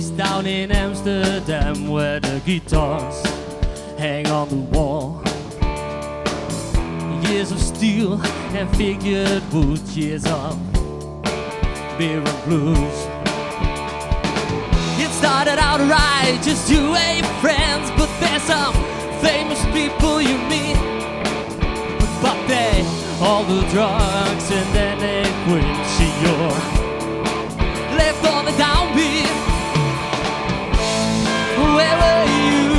She's down in Amsterdam where the guitars hang on the wall. Years of steel and figured wood, years of beer and blues. It started out right, just you and your friends, but there's some famous people you meet. But they all do drugs and then they quit. See, you're left on the downbeat. Where were you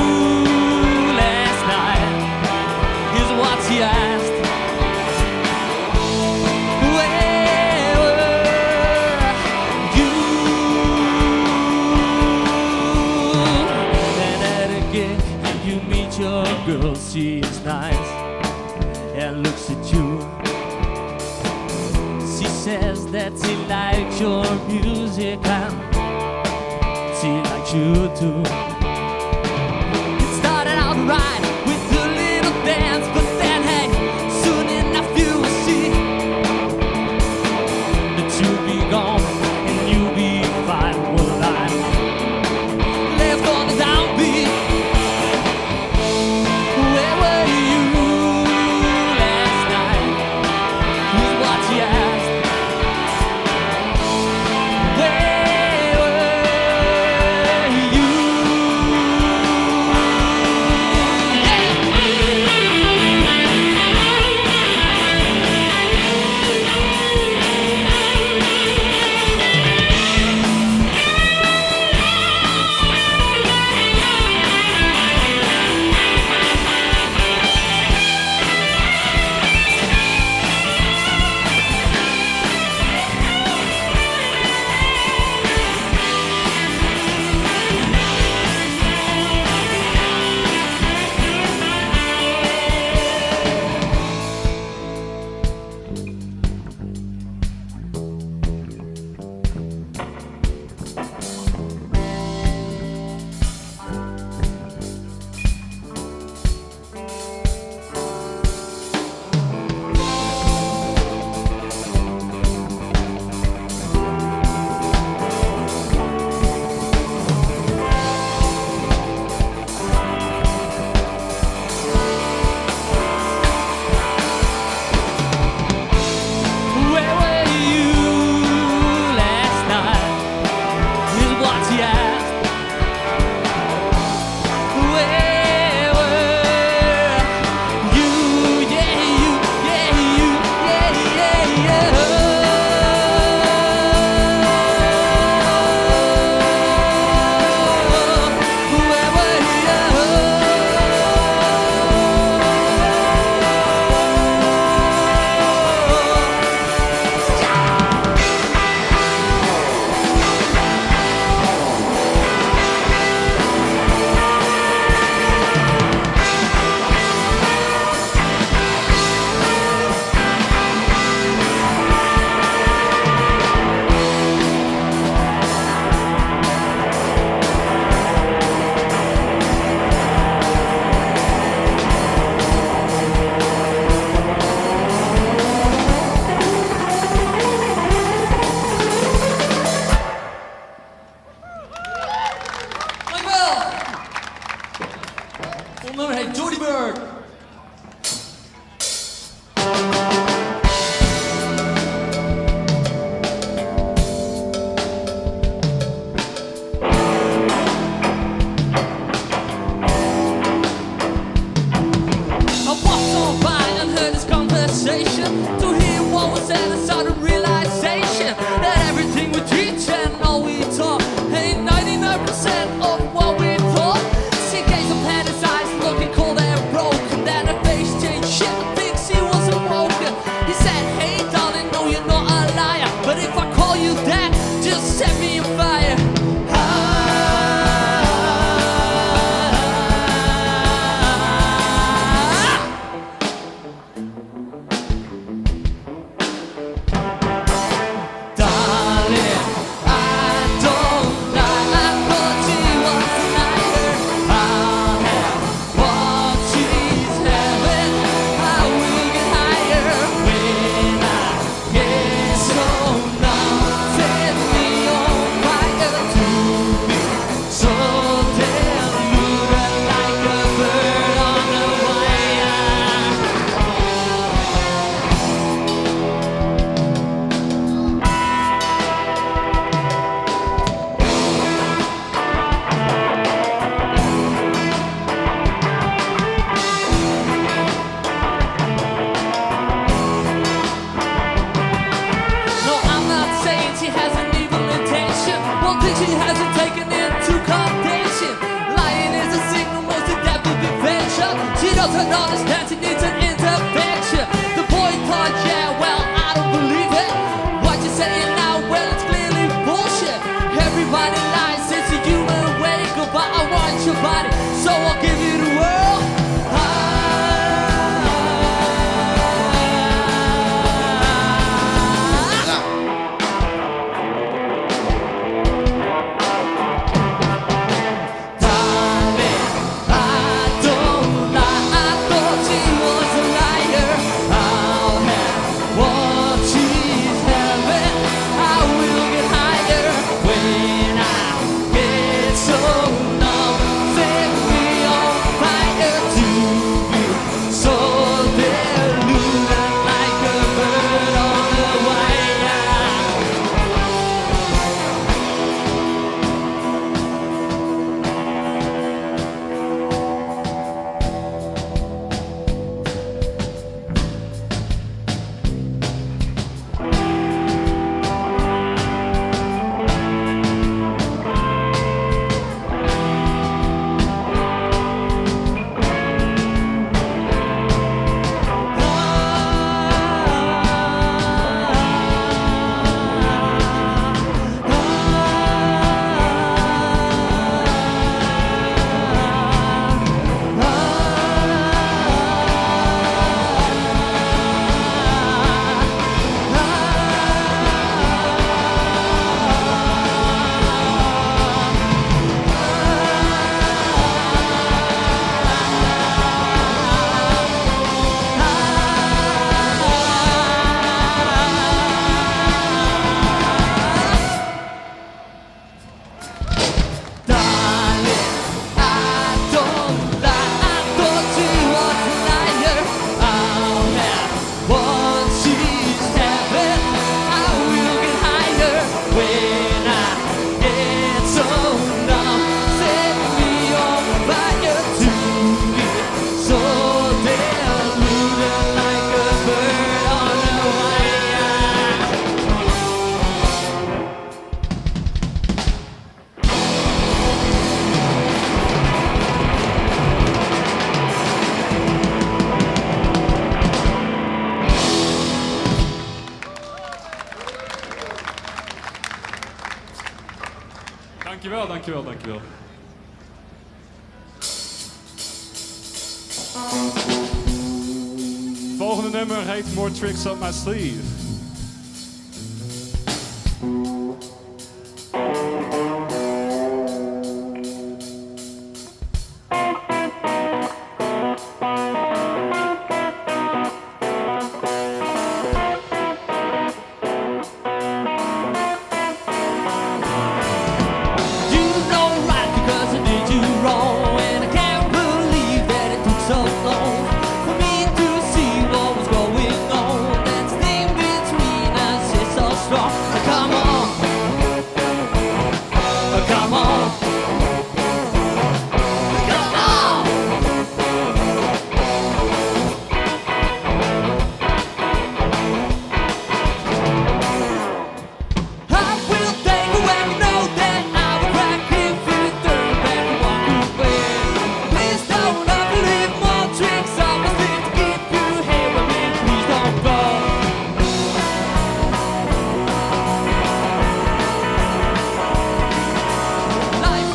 last night? Is what she asked. Where were you? And at a gig you meet your girl. She is nice and looks at you. She says that she likes your music and she likes you too. It started out right with a little dance, but then hey, soon enough you will see that you'll be gone and you'll be fine. Well, I'm left on the downbeat. Where were you last night? Is what she asked. Where were you? Nummer heet Jody Bird. To hear what was said, a sudden realization that everything we teach and all we talk ain't 99% of what we thought. She gazed upon his eyes, looking cold and broke. light says you will wake up, but I want your body, so I'll give you the world. Dankjewel, dankjewel, dankjewel. Volgende nummer heet More Tricks Up My Sleeve. Life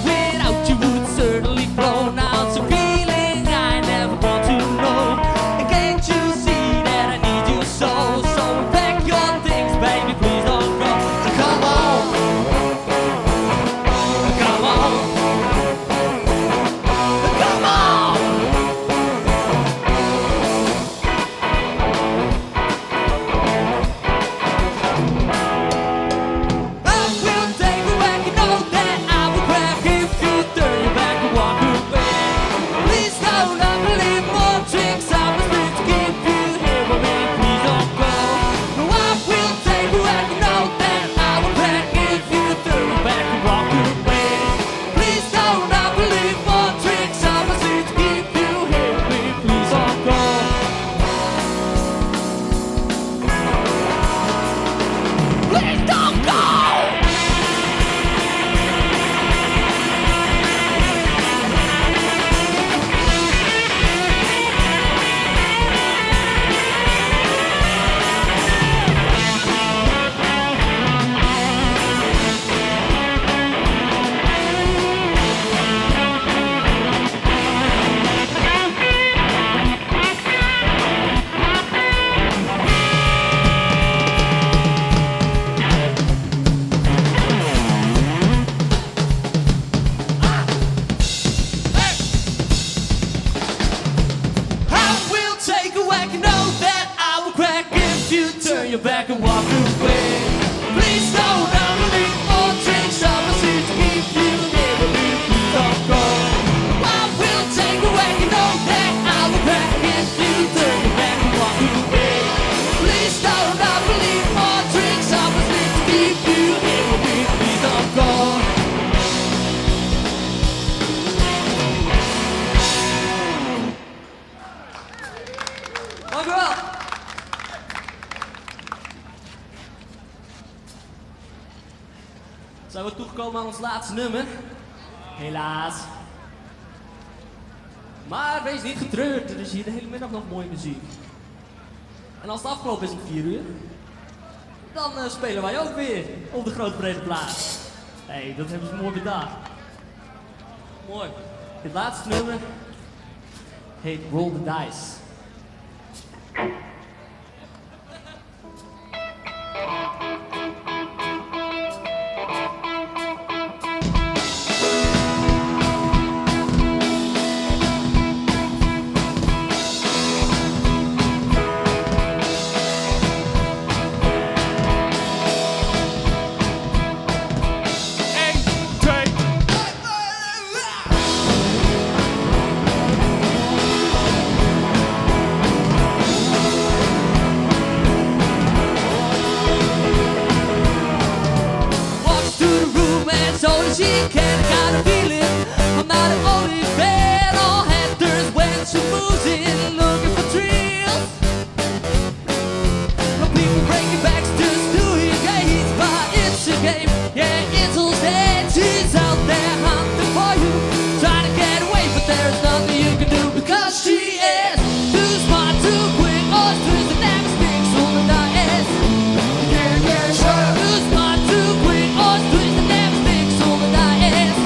toegekomen aan ons laatste nummer. Helaas. Maar wees niet getreurd, er is hier de hele middag nog mooie muziek. En als het afgelopen is om 4 uur, dan spelen wij ook weer op de grote brede plaats. Hé, dat hebben ze mooi bedacht. Mooi. Dit laatste nummer heet Roll the Dice. She can't got a feeling I'm not the only fan all headers when she moves in looking for thrills. No people breaking backs just doing games, but it's a game, yeah, it's all dead. She's out there hunting for you, trying to get away, but there's nothing you can do because she is too smart, too quick, or twist the never speaks on the dice. Yeah, yeah, sure. Too smart, too quick, or twist the never speaks on the dice.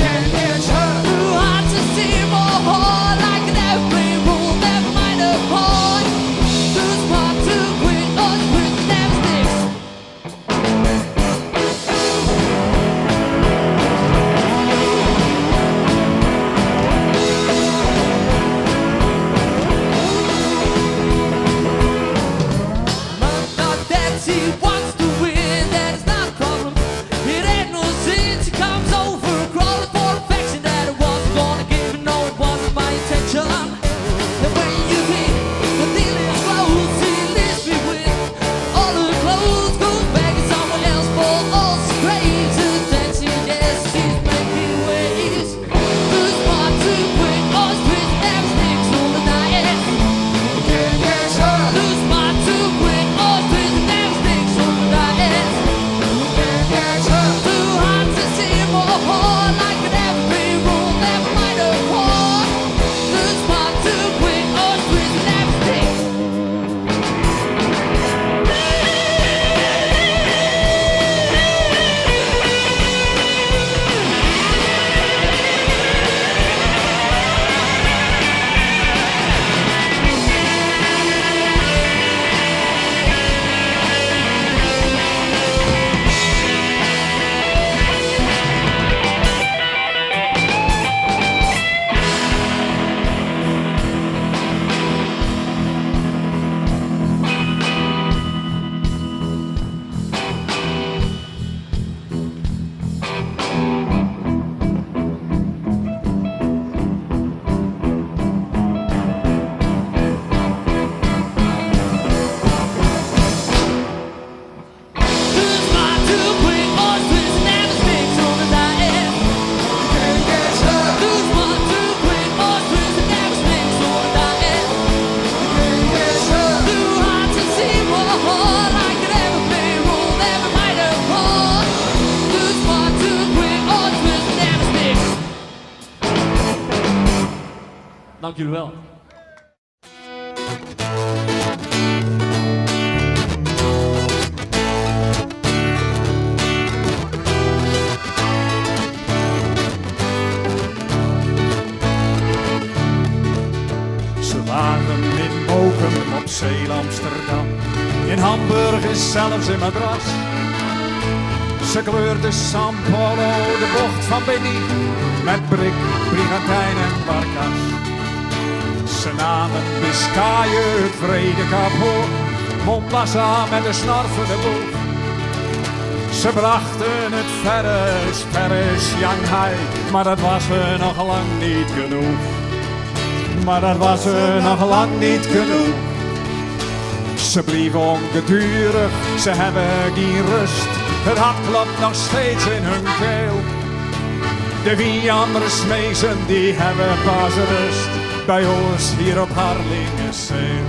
Yeah, yeah, sure. Too hard to see more hard, like an airplane rule, never mind a point. Too smart, too quick, or twist the never speaks. Not that she wants to win, that is not a problem. It ain't no sin, she comes over, crawling for affection that I wasn't gonna give, and no, it wasn't my intention. And when you hit the deal is closed, she leaves me with all her clothes, goes back to someone else for all she craves. Attention, yes, she's making waves. Too smart, too quick, or twist never sticks on the dice. Yeah, yeah, sure. Too smart, too quick, or twist never sticks on the dice. Yeah, yeah, sure. Too hard to see more hard, like an every rule, never mind a war. Too smart, too quick, or twist never sticks. Too smart, too quick, or twist never sticks on the dice. Yeah, yeah, sure. Too smart, too quick, or twist never sticks on the dice. Yeah, yeah, sure. Too hard to see more hard, like an every rule, never mind a war. Too smart, too quick, or twist never sticks. Dank jullie wel. Ze waren in Mokum op Zee Amsterdam. In Hamburg is zelfs een madras. Ze kleurde San Paulo de bocht van Benin met Brik, Brigantijn en Barkas. Ze namen Biscayen, het Vrede Kap hoog, Mombasa met de snorvende boeg. Ze brachten het verre Shanghai, maar dat was er nog lang niet genoeg. Maar dat was er nog lang niet genoeg. Ze blieven ongedurig, ze hebben geen rust. Het hart klopt nog steeds in hun keel. De Vianders-Mezen die hebben pas rust. Bij ons hier op Harlingenzeel.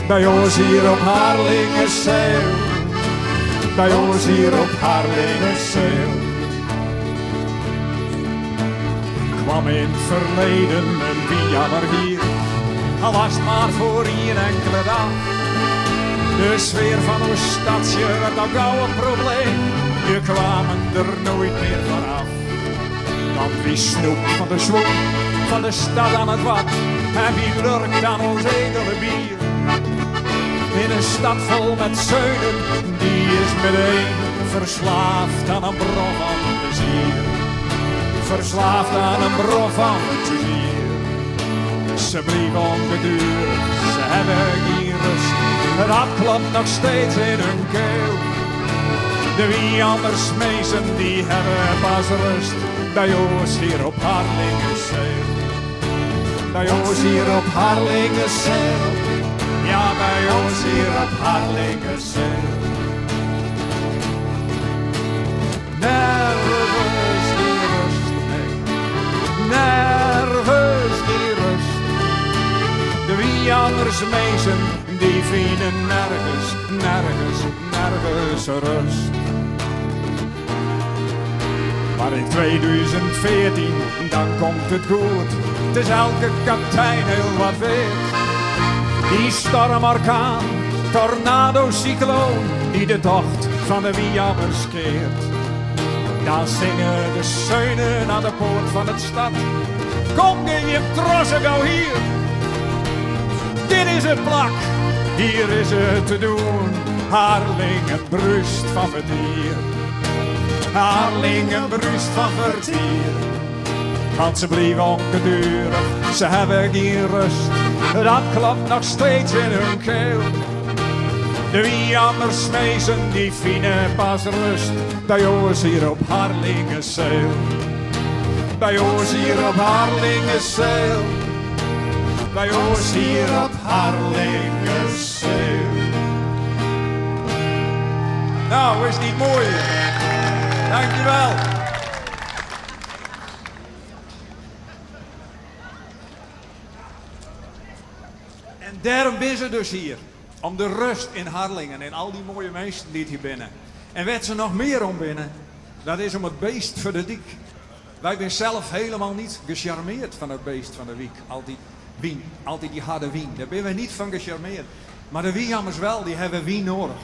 Bij ons hier op Harlingenzeel. bij ons hier op Harlingenzeel. Kwam in het verleden een wiejammer hier, al was het maar voor hier enkele dag. De sfeer van ons stadje werd al gauw een probleem, je kwamen er nooit meer vanaf. Want wie snoept van de swoep van de stad aan het wat, en wie lurkt aan ons edele bier. In een stad vol met zeunen, die is meteen verslaafd aan een bron van plezier. Verslaafd aan een bron van plezier. Ze blieven ongedurig, ze hebben geen rust. Het hart klopt nog steeds in hun keel. De wie anders meesten, die hebben pas rust. Bij ons hier op Harlingenzeel. Bij ons hier op Harlingenzeel. Ja, bij ons hier op Harlingenzeel. Nerveus die rust, nee. Nerveus die rust. De wie anders meesten, die vinden nergens, nergens, nergens rust. Maar in 2014, dan komt het goed. Het is elke kapitein heel wat weet. Die stormorkaan, tornado, cycloon, die de tocht van de wiejammers keert. Dan zingen de zeunen aan de poort van het stad. Kom je trossen gauw hier. Dit is het plak, hier is het te doen. Harlingen brust van vertier. Harlingen brust van vertier. Want ze blieven ongedurig, ze hebben geen rust. Dat klopt nog steeds in hun keel. De wie anders meesten, die vinden pas rust. Bij ons hier op Harlingenzeel. Bij ons hier op Harlingenzeel. Bij ons hier op Harlingenzeel. Nou, is het niet mooi? Dankjewel. En daarom ben ze dus hier. Om de rust in Harlingen en al die mooie mensen die hier binnen. En werd ze nog meer om binnen. Dat is om het beest voor de dik. Wij zijn zelf helemaal niet gecharmeerd van het beest van de wiek. Altijd die harde wien. Daar ben we niet van gecharmeerd. Maar de wiejammers wel, die hebben wien nodig.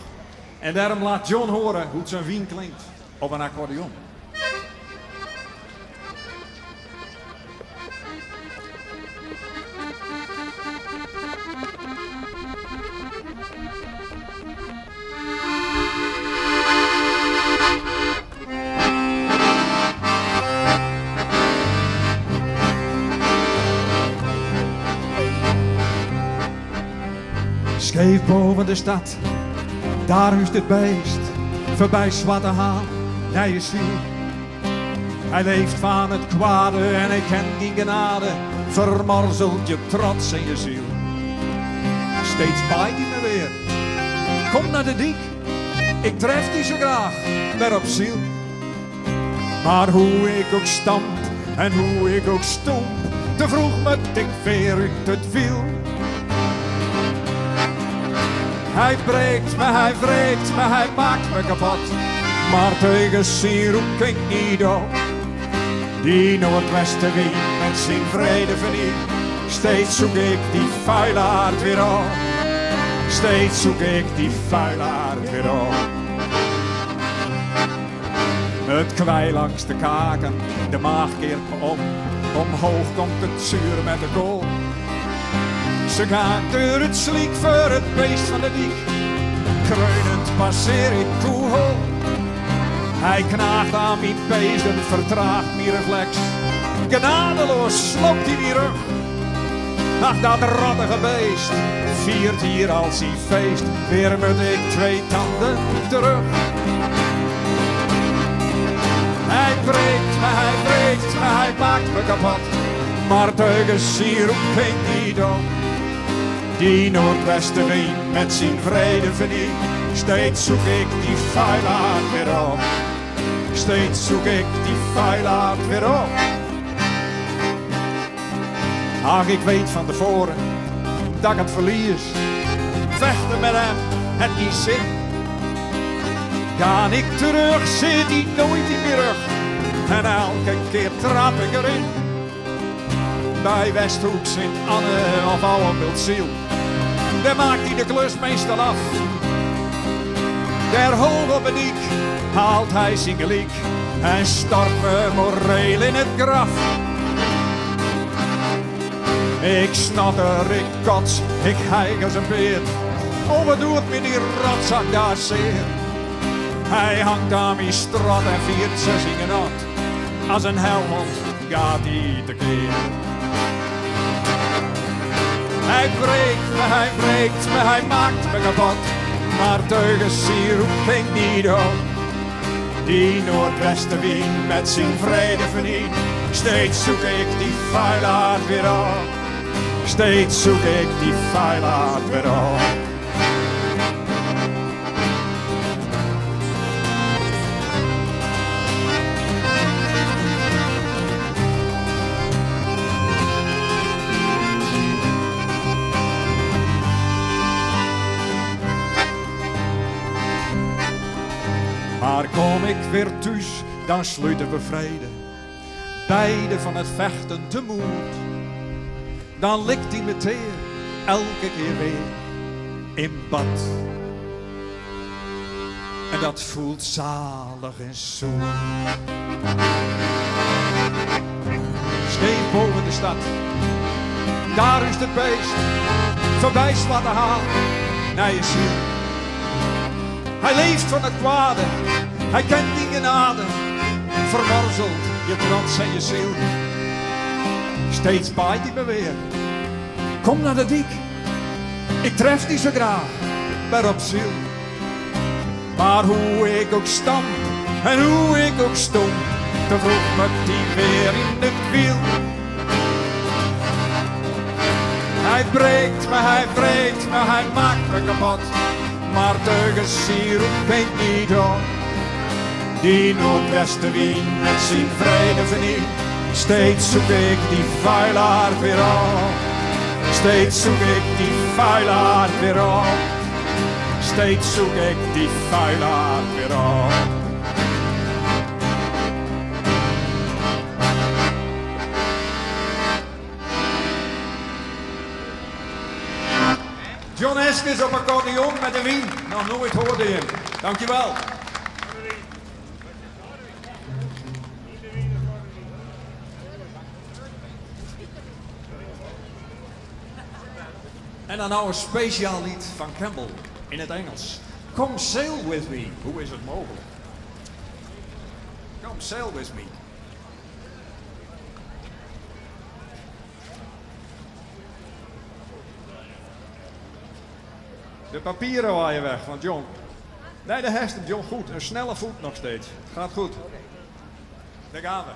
En daarom laat John horen hoe het zijn wien klinkt. Op een accordeon. Scheef boven de stad, daar rust het beest, voorbij Zwarte Haan, naar je ziel. Hij leeft van het kwade en hij kent geen genade, vermorzelt je trots en je ziel. Steeds baait hij me weer, kom naar de dik, ik tref die zo graag, weer op ziel. Maar hoe ik ook stamp en hoe ik ook stomp, te vroeg me ik weer uit het wiel. Hij breekt me, hij wreekt me, hij maakt me kapot. Maar tegen zijn roep ik niet op. Die noordwestenwind met zijn vrede verniet. Steeds zoek ik die vuilaard weer op. Steeds zoek ik die vuilaard weer op. Het kwij langs de kaken, de maag keert me om. Omhoog komt het zuur met de kool. Ze gaan door het sliek voor het beest van de diek. Kreunend passeer ik Koehol. Hij knaagt aan mijn beest en vertraagt mijn reflex. Genadeloos sloopt hij weer rug. Ach, dat rottige beest viert hier als hij feest. Weer met ik 2 tanden terug. Hij breekt me, hij breekt me, hij maakt me kapot. Maar tegen zijn roep ik niet op. Die noordwestenwind met zijn vrede verniet. Steeds zoek ik die vuilaard weer op. Steeds zoek ik die vuilaard weer op. Ach, ik weet van tevoren dat ik het verlies. Vechten met hem, het niet zin. Ga ik terug, zit hij nooit in mijn rug. En elke keer trap ik erin. Bij Westhoek, Sint-Anne of Ouwenbultziel. Daar maakt hij de klus meestal af. Der hoog op een diek haalt hij zijn geliek. En stort me moreel in het graf. Ik snatter, ik kots, ik hijg als een beer. Oh, wat doet me die rotzak daar zeer? Hij hangt aan mijn strot en viert ze zingen uit. Als een helhond gaat hij tekeer. Hij breekt me, hij maakt me kapot. Maar teugens hier roep ik niet op. Die Noordwestenwind met zijn vrede verniet. Steeds zoek ik die vuilaard weer op. Steeds zoek ik die vuilaard weer op. Maar kom ik weer thuis, dan sluiten we vrede. Beide van het vechten te moed. Dan likt hij me teer, elke keer weer in bad. En dat voelt zalig en zoet. Steef boven de stad, daar is het beest. Voorbij Zwarte Haan, naar je ziel. Hij leeft van het kwade, hij kent die genade. Vermorzelt je trots en je ziel. Steeds baait hij me weer. Kom naar de diek, ik tref die zo graag, maar op ziel. Maar hoe ik ook stamp en hoe ik ook stom, te vroeg me die weer in de wiel. Hij breekt me, hij maakt me kapot. Maar teugens hier roep ik niet op. Die Noordwestenwind met zijn vrede verniet. Steeds zoek ik die vuilaard weer op. Steeds zoek ik die vuilaard weer op. Steeds zoek ik die vuilaard weer op. John Heskens op accordeon met een wien. Nog nooit hoorde je hem. Dankjewel. En dan nou een speciaal lied van Campbell in het Engels. Come sail with me. Hoe is het mogelijk? Come sail with me. De papieren waaien weg van John. Nee, de heeft hem John goed. Een snelle voet nog steeds. Gaat goed. Daar gaan we.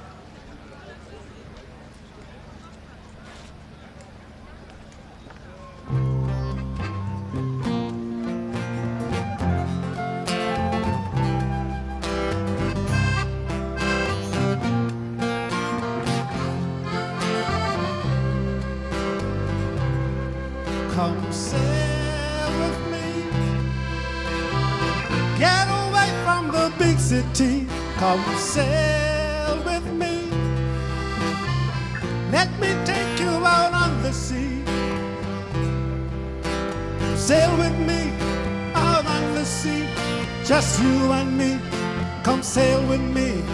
Come sail with me. Get away from the big city. Come sail with me. Let me take you out on the sea. Sail with me out on the sea. Just you and me. Come sail with me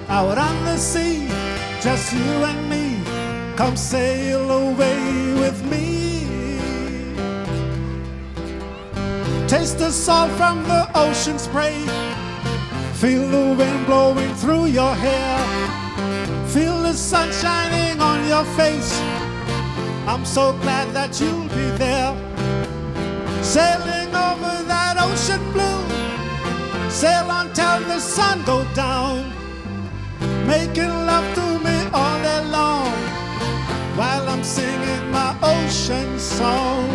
out on the sea. Just you and me. Come sail away with me. Taste the salt from the ocean spray. Feel the wind blowing through your hair. Feel the sun shining on your face. I'm so glad that you'll be there. Sailing over that ocean blue. Sail until the sun goes down. Making love to me all day long. While I'm singing my ocean song.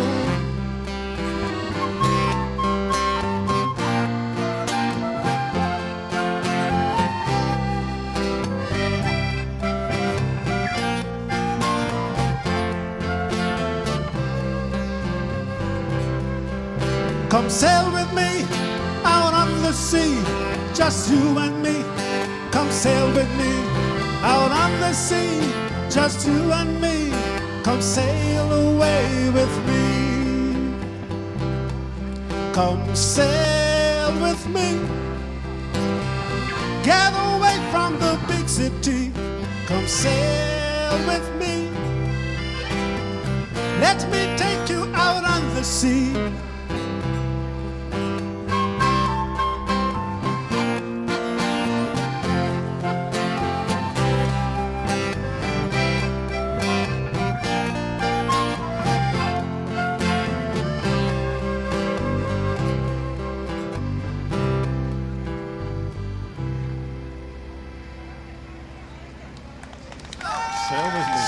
Come sail with me out on the sea. just you and me. Come sail with me out on the sea. Just you and me. Come sail away with me. Come sail with me. Get away from the big city. Come sail with me. Let me take you out on the sea.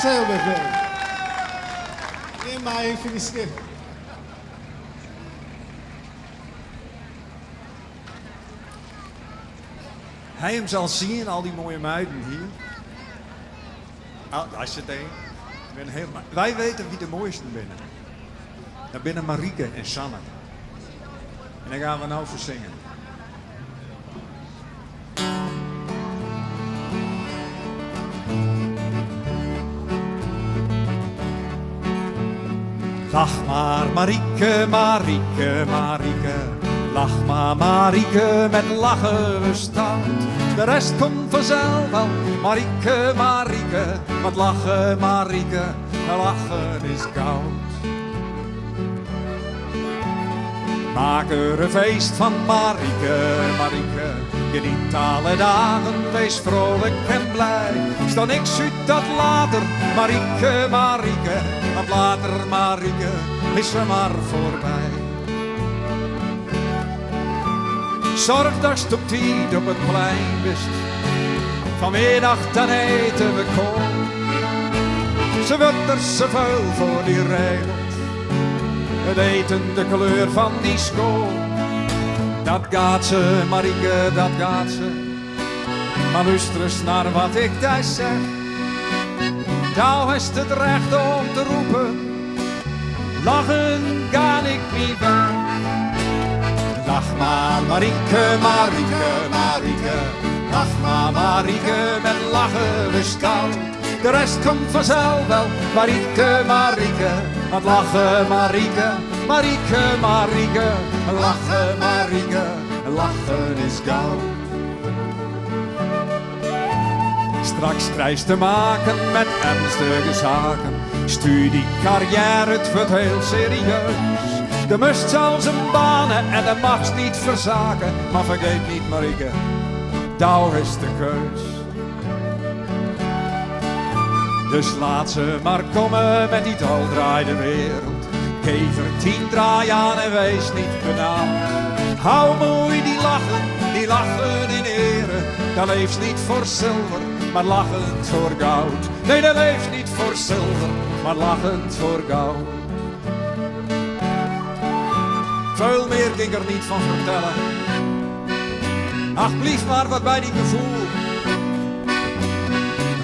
Sail with me. In my finished. Hij hem zal zien, al die mooie meiden hier. Als je denkt, wij weten wie de mooiste binnen. Dat binnen Marieke en Sanne. En daar gaan we nou voor zingen. Lach maar Marieke, Marieke, Marieke. Lach maar Marieke, met lachen we stout. De rest komt vanzelf wel, Marieke, Marieke. Met lachen Marieke, lachen is koud. Maak er een feest van Marieke, Marieke. Geniet alle dagen, wees vrolijk en blij. Sta niks uit dat later, Marieke, Marieke. Want later, Marieke, is er maar voorbij. Zorg dat je op tijd op het plein bent. Vanmiddag dan eten we kool. Ze wordt er zoveel voor die regelt. Het eten de kleur van die school. Dat gaat ze, Marieke, dat gaat ze. Maar luister eens naar wat ik thuis zeg. Nou is het recht om te roepen. Lachen ga ik niet weg. Lach maar Marieke, Marieke, Marieke. Lach maar Marieke, met lachen we stout. De rest komt vanzelf wel, Marieke, Marieke. Met lachen Marieke, Marieke, Marieke. Lachen Marieke, lachen is goud. Straks krijg te maken met ernstige zaken. Studie, carrière, het wordt heel serieus. De must zal zijn banen en de mag niet verzaken. Maar vergeet niet Marieke, douw is de keus. Dus laat ze maar komen met die doldraaide wereld. Geef er 10 draai aan en wees niet benauwd. Hou mooi die lachen in ere. Dat leeft niet voor zilver, maar lachend voor goud. Nee, dat leeft niet voor zilver, maar lachend voor goud. Veel meer kan ik er niet van vertellen. Ach, blief maar wat bij die gevoel.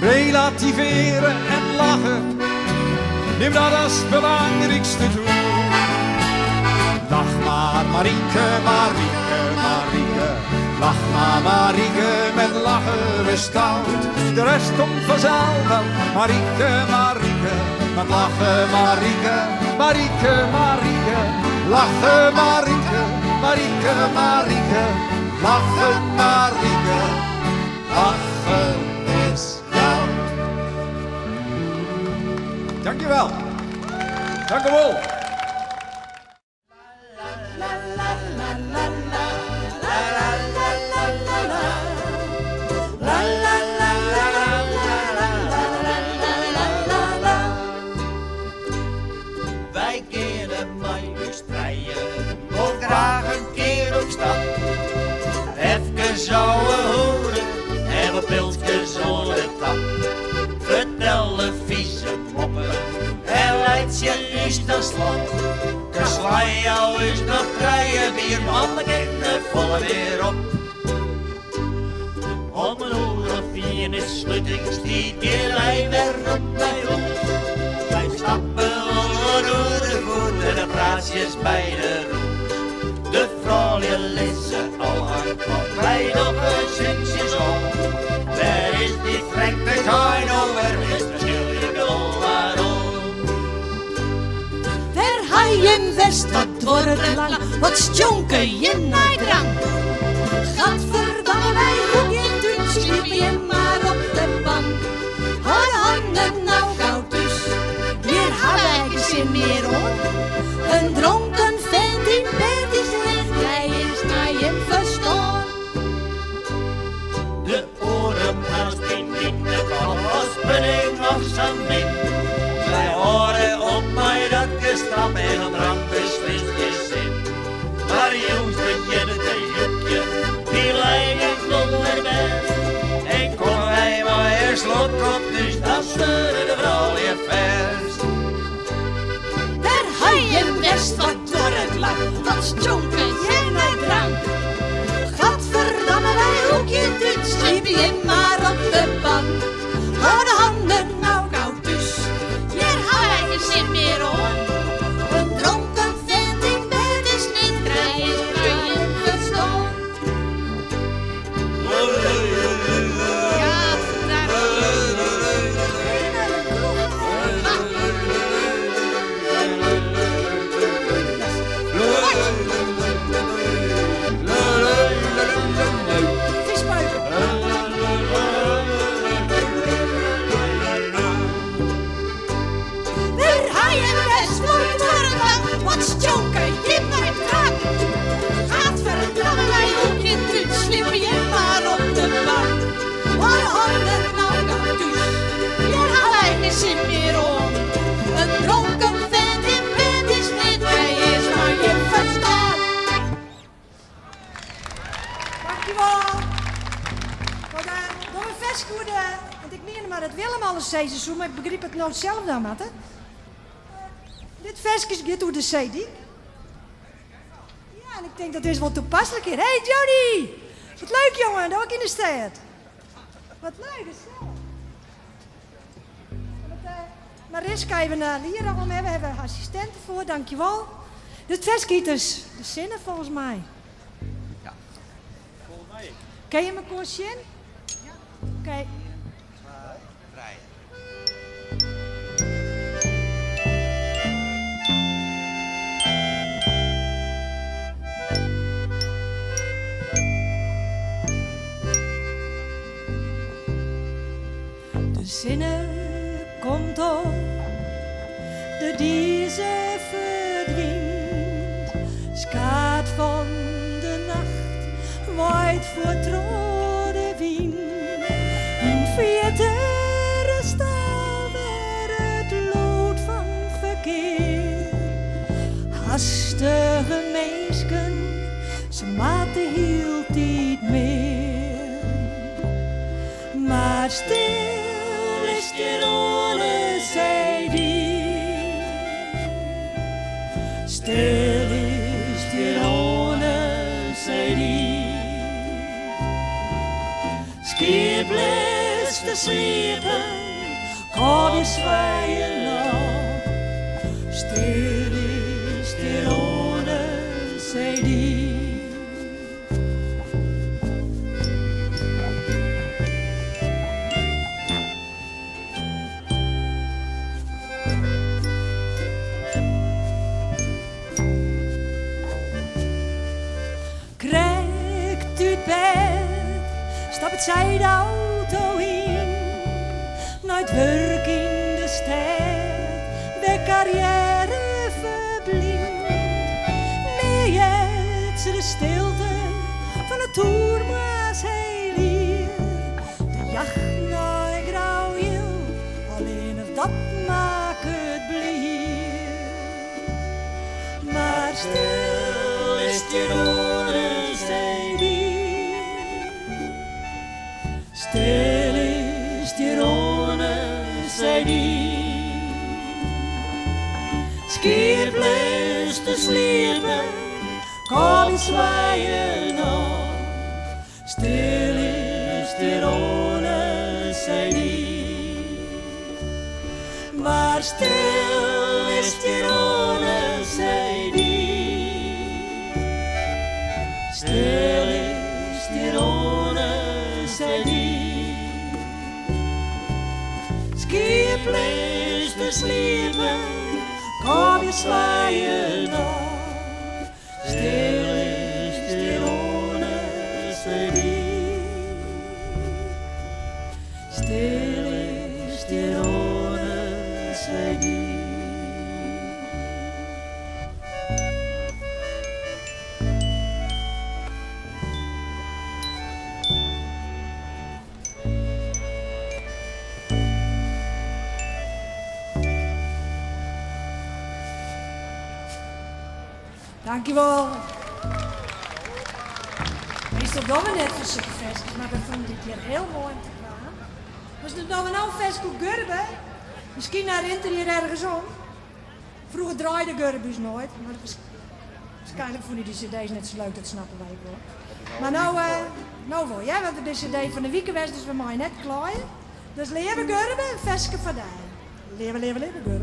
Relativeren en lachen, neem dat als belangrijkste doel. Lach maar Marieke, Marieke, Marieke. Lach maar Marieke, met lachen we stout. De rest komt vanzelf wel, Marieke, Marieke. Met lachen Marieke, Marieke, Marieke. Lachen Marieke, Marieke, Marieke. Lachen Marieke, lachen is goud. Dankjewel. Dank u wel. Wij kennen mij bestrijden, ook graag een keer op stap. Even zouden horen en wat pilsjes zonder tap. Vertellen vieze moppen en leidt je is dan slap. Slaan jou eens nog krijgen, bier mannen kinderen vallen weer op. Om een uur of 4 is sluttingstijd, die lijn weer op bij ons. Wij stappen onder de voet en de praatjes bij de roes. De vrouw Lisse al hard van mij nog een zinsje zong. Waar is die Frank de Kino, waar is verschil je wel waarom? Waar ga je in West, wat wordt lang, wat sjonken je naar drank? Gadverdamme, wij hoekje, toen sliep je maar op de bank. Haar handen nou koud dus, hier hebben wij geen zin meer om. Een dronken vent in bed is licht, jij is naar je verstaan. De oren haast in de kop, als pudding of zandmin. Wij horen op mij dat gestrap en een drank beslist je zin. Maar jongens beginnen te joekje, die lijken zonder best. En kom wij maar eerst slot op, dus dat scheuren de vrouw weer vers. Daar ga je in West, wat door het lang, wat sjonken je naar drank. Gadverdamme, wij hoekje, toen sliep je maar op de bank. Hou de handen nou koud dus, hier hebben wij geen zin meer hoor. Een dronken vent in bed is niet krijgen, kan je verstaan. Ja, daar. Waar ga je West, wat worden lang, wat sjonken je naar drank? Gadverdamme, wij hoekje, toen sliep je maar op de bank. Waar handen nou koud dus, hier hebben wij geen zin meer om. Een dronken vent in bed is niet bij is, maar je verstaat. Dankjewel. Door een vestgoede, want ik meen maar het Willem alles zei zo, maar ik begreep het nooit zelf dan wat, hè. Dit versje gaat door de CD. Ja, en ik denk dat is wel toepasselijk hier. Hey Johnny! Wat leuk jongen, dat ook in de stad. Wat leuk, is zo. Mariska even naar hier om hebben, we hebben assistenten voor, dankjewel. Dit versje is dus de zinnen volgens mij. Ja, volgens mij. Ken je mijn koersje? Ja. Oké. Vrij. De zinnen komt op, de die ze verdwijnt. Skaat van de nacht, waait voor trode wind. In vietere stal weer het lood van verkeer. Hastige meisken, ze maakten hield niet meer. Maar stil is de rode zijdie. Stil is de rode zijdie. Skip blijft te sliepen, kan je zwijgen nog. Stil is de rode zijdie. Krijgt u het bed, stapt zij de auto in. Nooit werk in de stad, de carrière verblind. Nee, het is de stilte van het toermaas heel hier. De jacht naar grauwjil, alleen of dat maakt het blier. Maar stil is de rode zijdie. Stil is de rode zijdie. Skip blijft te sliepen, kan je zwaaien nog. Stil is de rode zijdie. Maar stil is de rode zijdie. Stil is de rode Skiplees te sliepen, kom je zwaaien af. Stil is de onestedie. Stil is de onestedie. Dankjewel. Meestal doen we net voor zulke feestjes, maar dat vond ik dit keer heel mooi om te gaan. Was het nou een festje Gurbe? Misschien herinnert je hier ergens om. Vroeger draaide Gurbus nooit, maar dat was waarschijnlijk vonden die cd's net zo leuk, dat snappen wij ook wel. Maar nou wel, ja, want de cd van de weekend was dus bij mij net klaar. Dus leven Gurbe, een festje van daar. Leven Gurbe.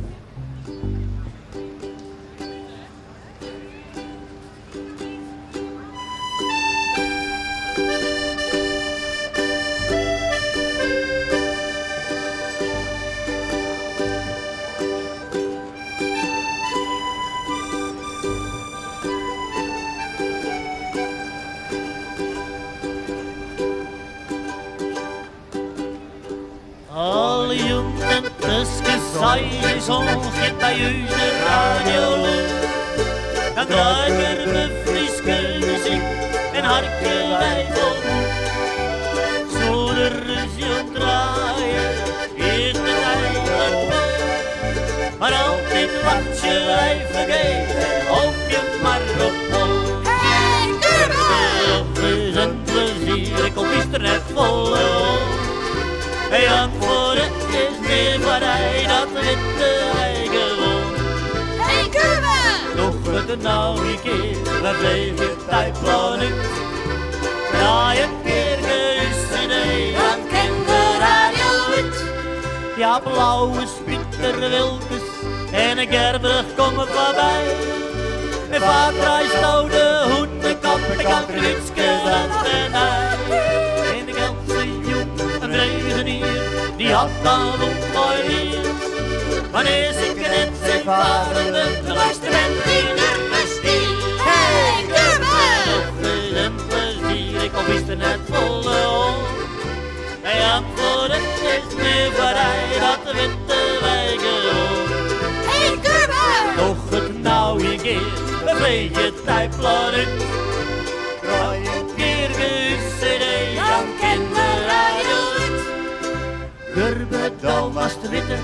Alle jongen tussen zij zo'n gitajuze radio. Dan draaien we friske muziek en harken wij vol. Zo de ruzie omdraaien is de tijd wat mee. Maar altijd wat je wij vergeet, hoop je maar op vol. Hey, Gurbe! We zijn plezier, ik op is er net vol. Hey, antwoorden is meer van hij, dat witte wij gewoon. Hey, Gurbe! Nog het nou een keer, we bleven tijdplan uit. Draai een keer geüst idee, dan ken de radio uit. Ja, blauwe Pieter Wilkes en een Gerbrug komen voorbij. En vaak reist oude hoendenkap, de kankerwitske land en hij. En de Gelse jongen, een vreugdenier, die had dan ook mooi hier. Wanneer ze net zijn varende, luister bent die nergens hier. Hey, Gurbe! Nog een plezier, ik al wist er net volle hoor. Hij antwoordde, het is meer voorbij, dat witte wij gewoon. Hey, Gurbe! Nog het nou een keer, een beetje tijdplan uit. Draai een keer geüst cd, dan ken de radio uit. Gurbe, dan was de witte,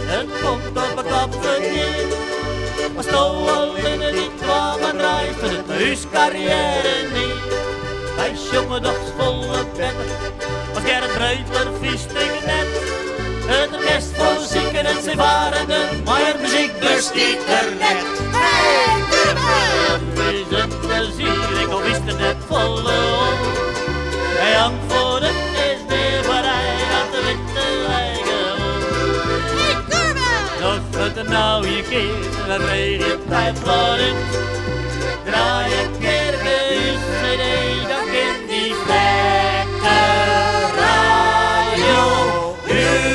het komt op een klap verkeerd. Maar stel al in het niet kwam en reisde het huiscarrière niet. Hij jongen dacht volle petten, als Gerrit Breutler vieste net. Het orkest vol zieken en zijn varenden, maar muziek bestaat er net. Hey, Gurbe! We zijn plezier, ik al wist er net volle hoor. Hij antwoordde, is meer voorbij, dat de witte wij gewoon. Hey, Gurbe! Nog het nou je keer, we regen tijdplan uit. Draai een keer geüst cd, dan kent die vlekke radio uit.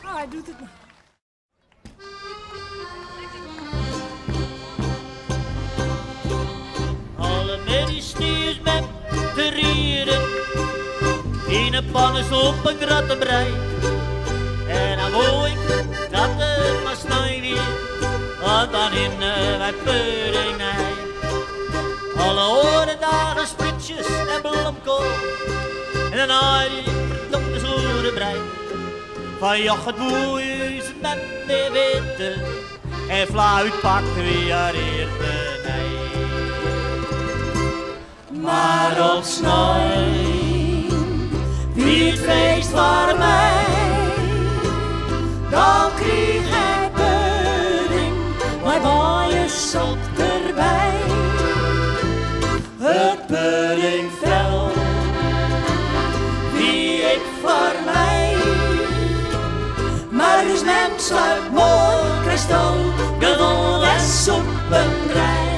Oh, hij doet het nog. Alle medistiers met de rieren, in een pannen op een grattenbrei. En dan wou ik dat er maar snij weer, want dan in wij puddingnij. Alle oren dagen spritjes en bloemkool, en dan haal je verdomde zwoere brei. Van jacht boeien met de witte, en fluit pakt weer eerder nee. Maar op snij, wie het feest voor mij, dan kreeg hij pudding, maar waaien zat erbij. Het puddingvel, die ik voor mij, maar is nem sluit mooi kristal, gewoon les op een rij.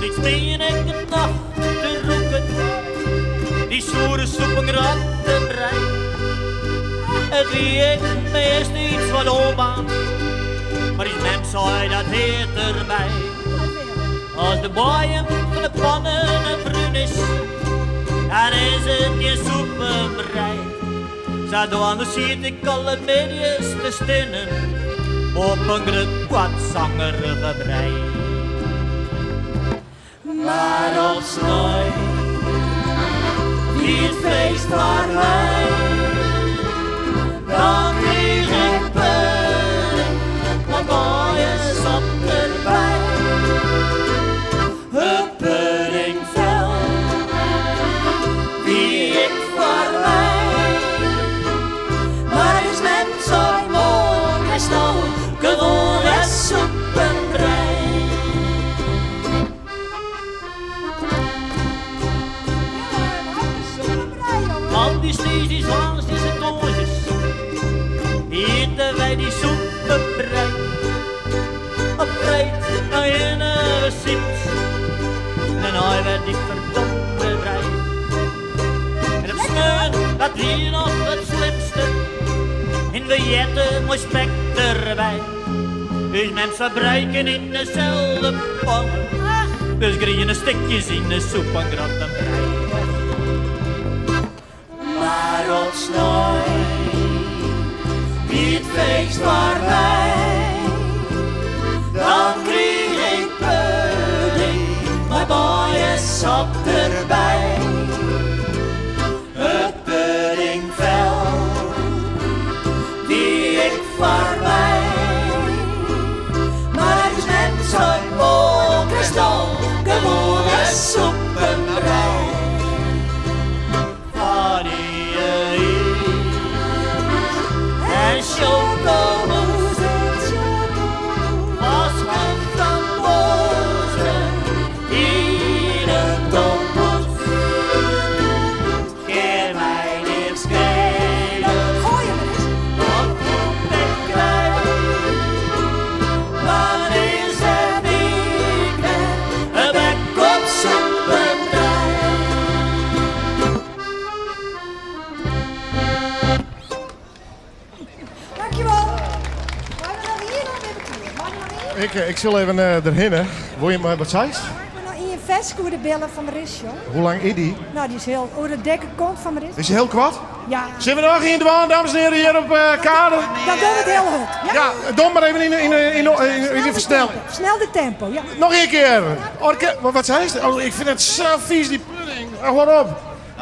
niets meen ik de nacht te roepen. Die zwoere soepengrad te brei. Het wie ik meest iets wat opbaan. Maar die mens zei dat heet erbij. Als de boeien van de pannen en bruin is, dan is het je soepenbrei. Zodoende ziet ik alle mediërs te stinnen op een grut wat zangerige brei. Maar als nooit wie het feest van mij, dan kreeg ik pudding, wat mooie sap erbij. Het puddingvel, wie ik voor mij, maar is men zo mooi, hij snel gewoon als soepenbrei. Al die steeds, die zwaans, die zijn doosjes, eten wij die soepenbrei. Op breed naar in een sipt, en hij werd die verdomde brei. En het sneun, dat hier nog het slimste, in de jetten mooi spek erbij. Dus mensen gebruiken in dezelfde pan, dus krijg je stukjes in de soep en gratten brei. Maar op snoei, wie het feest waar wij, dan kreeg ik pudding, maar mooie sap erbij. Het puddingvel, die ik voor mij, maar is net zo'n mooi kristal, gewone soepenbrei. En chocomousse, als een framboze in een tompoes. Geef mij dit schelen, wat moet ik krijgen? Wanneer zet ik een bek op soepenbrei? Dankjewel. Maar we nog hier nog even terug. Mag ik nog hier? Ik zal even erheen. Hè. Wil je maar wat zei? Ik ben nog in je vestgoede bellen van Maris, joh. Hoe lang is die? Nou, die is heel... Hoe de dekker komt van Maris. Is hij heel kwaad? Ja, Zijn we nog in de waan, dames en heren, hier op kade? dan doen we het heel goed. Ja? Ja, dom maar even in de versnelling. Snel de tempo, ja. Nog een keer. Wat zei ze? Oh, ik vind het zo vies, die pudding. Hou op.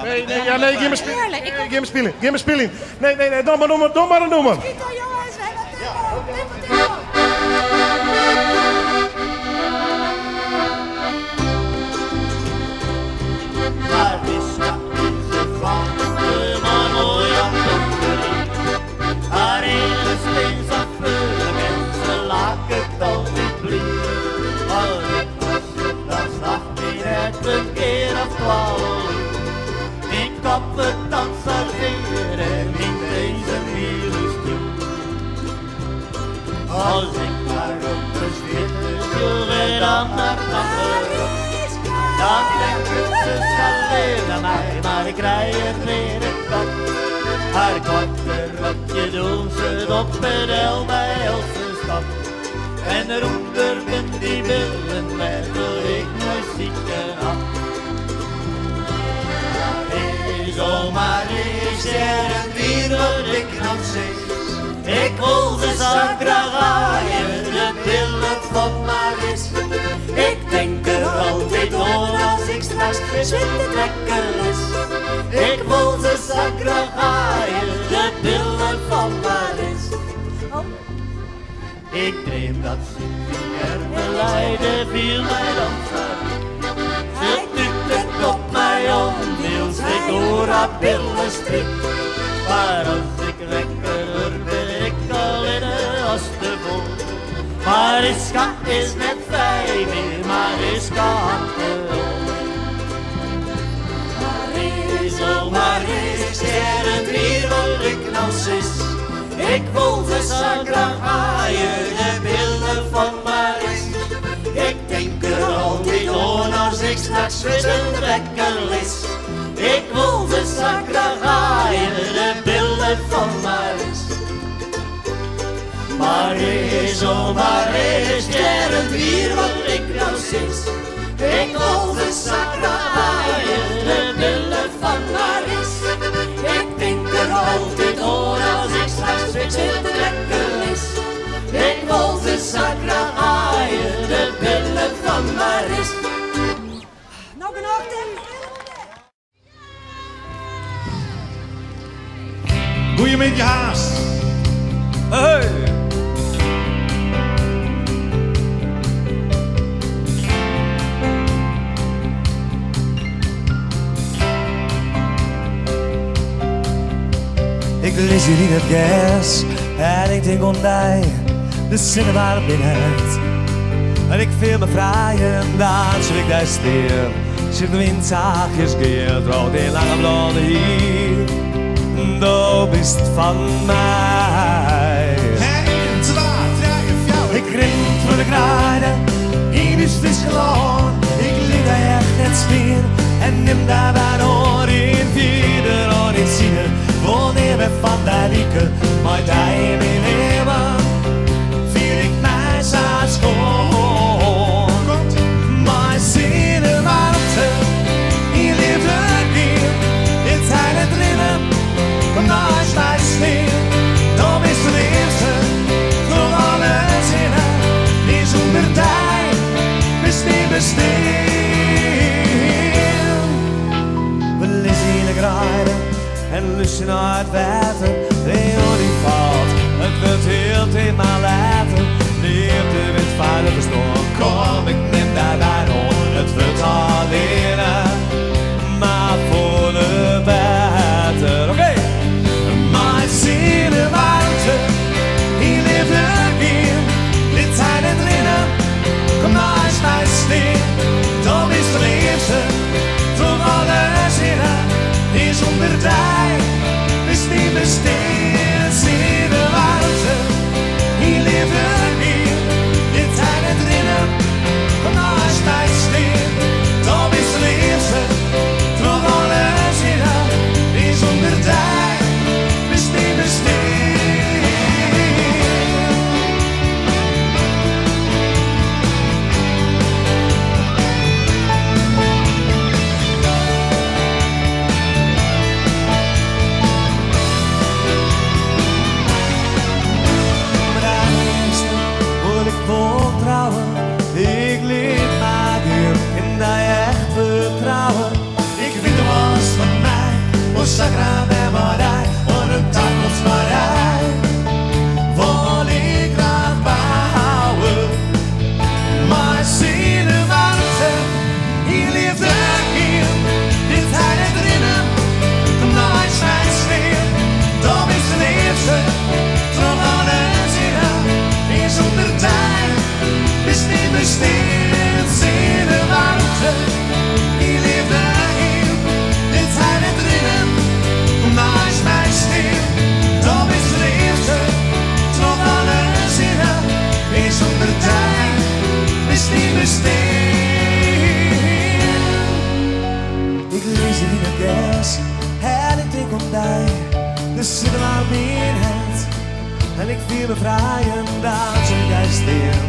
Nee, geef me spelen. Geef me spelen. Nee, doe maar. Schiet al, jongens. We hebben tempo. Maar is dat niet de van de Manoja Pumperie? Haar ene steen zat vullen en ze laken het al niet blind. Als ik was, dan zag hij net een keer of 12. Ik kap het dan serveren in deze wielerstil. Als ik maar op de zwitte weer dan naar achteren, dan denken ze alleen aan mij, maar ik rij het weer het kap. Haar korte rokje doen ze op en el bij elke stap. En eronder met die billen werkel ik nooit zieken af. Zomaar is er een wereld ik nog steeds. Ik wil ze zo graag aaien, de billen van Maris. Ik denk er altijd aan als ik straks zwitte trekken is. Ik wil ze zo graag aaien, de billen van Maris. Ik dream dat ze er leiden viel mij dan zo. Ze duwt het op mij om, wil ik door haar billen strik. Maar als ik lekker ben ik al in de astebol. Mariska is net 5 uur, Mariska had de rol. Maris, er een wereld ik nou zus. Ik wil ze zo graag aaien, de billen van Maris. Ik denk er altijd aan straks weten de wekker is. Ik wil de sakragaaien, de billen van Maris. Maris, oh Maris, sterren hier wat ik nou zit. Ik wil de sakragaaien, de billen van Maris. Ik denk er altijd aan als ik straks weten de wekker is. Ik wil de sakragaaien, de billen van Maris. Nou genoeg, Tim. Goeie met je haast. Hey! Ik lees hier in het gas en ik denk om mij, de zinnen waar binnenheid. En ik voel me vrij en dan zul ik daar stil. Zit de wind zachtjes keert, rood in lange blonde hier. Du bist van mij. 1, 2, 3, 4. Ik ren voor de kruiden, in is vis geloon. Ik liet daar echt net spier en neem daar bij oor in vierde en in zinnen. Wanneer we van daar wieken, maar daar in leven, vier ik mij zo schoon. Maar zinnen warmte, hier leeft het weer, het zijn het drinnen, kom nou eens naar sneeuw. Dan is de eerste, door alle zinnen, die zonder tijd, besteed, We lezen in de graaien en lusten naar het water. De olie valt, het wordt heel thema later. Leert de wind vader bestorm, kom ik neem daarbij op. Het wordt alleen, maar voor de water. Oké! Maar zinnen warmte, hier leeft het weer. Dit zijn het drinnen, kom nou eens naar sneeuw. Dan is de eerste, door alle zinnen, die zonder tijd, is niet besteed. Zinnen warmte, hier leeft het weer. Dit zijn het drinnen, kom nou eens naar sneeuw. Dan is de eerste, door alle zinnen, die zonder tijd, is niet besteed. Ik leer maar weer in dat echt vertrouwen. Ik weet de was van mij, o sagra de marij, o een takels marij. Wil ik graag behouden, maar zinnen warmte, hier leeft het hier. Dit zijn het drinnen, nou eens mijn sneeuw. Dan is de eerste, van alle zinnen, die zonder tijd. Is niet besteed, zinnen warmte, die leeft erin. Dit zijn het drinnen, nou is mijn stil. Dan is de eerste, toch alle zinnen. Is zonder tijd, is niet besteed. Ik lees het in het gas en ik denk om mij, de zinnen waar meer het. En ik voel me vrij en dan zul jij stil.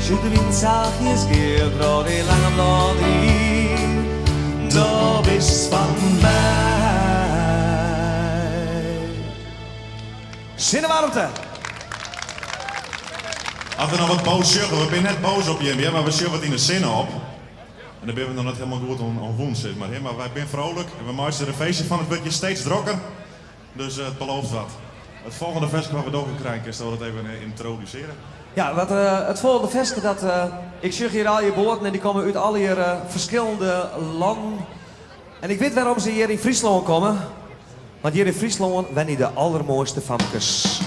Zit de wind zachtjes keert, rood in lange blonde hier. Dat is van mij. Zinnenwarmte. Als we nog wat boos zeggen, we zijn net boos op je, maar we zeggen wat in de zinnen op. En dan ben we nog net helemaal goed om woensdag. Maar wij zijn vrolijk en we maken er een feestje van. Het wordt je steeds drokker, dus het belooft wat. Het volgende vers wat we door krijgen, is dat we dat even introduceren. Ja, het volgende vers, ik zeg hier al je woorden en die komen uit al hier verschillende landen. En ik weet waarom ze hier in Friesland komen. Want hier in Friesland zijn die de allermooiste famkes.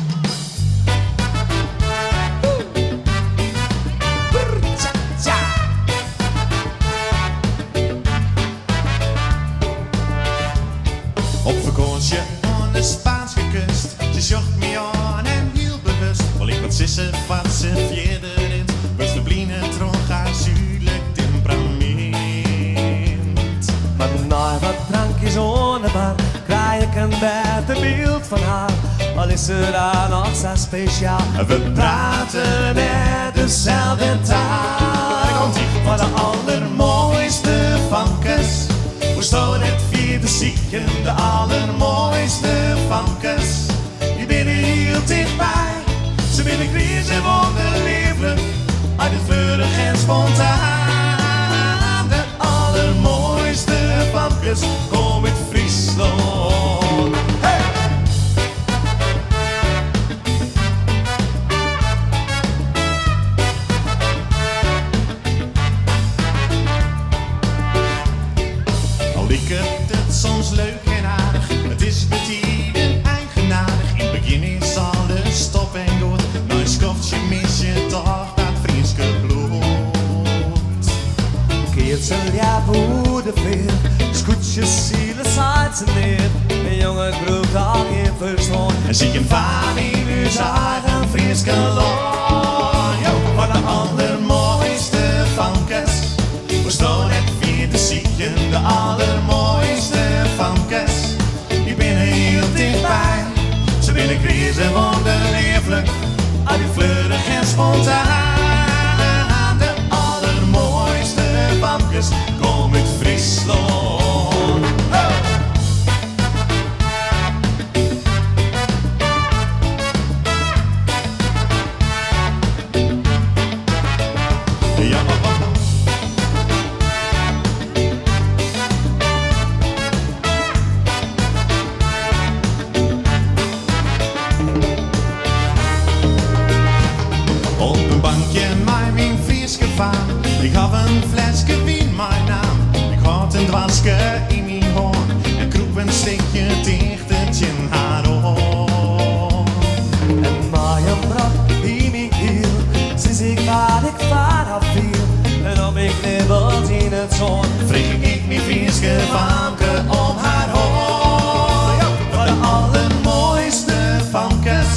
Op vakantie aan de Spaanse kust, ze zocht me aan en heel bewust. Wil ik wat zissen, wat ze vierder in, was de blinden trog haar zuidelijk temperament. van haar, al is ze daar nog zo speciaal. We praten net dezelfde taal. Van de allermooiste vankers. We staan net vier te zieken, de allermooiste vankers. Die binnen heel dichtbij. Ze willen gries en wonderlieflijk, uit het vleurig en spontaan. De allermooiste vankers komen uit Friesland. Hey! Al ik het soms leuk en aardig, het is met ieder eigenaardig. In het begin is alles stop en goed. Nou een schoftje mis je toch dat vriendske bloed. Keert ze ja voor de veer, scootjes zielen zaten neer. Een jonge groep daar in verstaan. En zie je van in uw eigen vriendske land. Van de allermooiste vankers. We staan net vier te zieken, de allermooiste vankers. Die binnen heel dichtbij. Ze binnen gries en wonderlieflijk, uit die fleurig en spontaan. De allermooiste vankers komen uit Friesland. Ja, op een bankje mij mijn Frieske vaan. Ik had een flesje wien mijn naam. Ik had een dwaske in mijn hoorn. En kroep een stikje dichtertje in haar oor. En maaien brak in mijn hiel, sinds ik wat ik vanaf viel. En op ik knibbelt in het zon, Vreeg ik mijn Frieske vanke om haar hoor. Van de allermooiste vankers.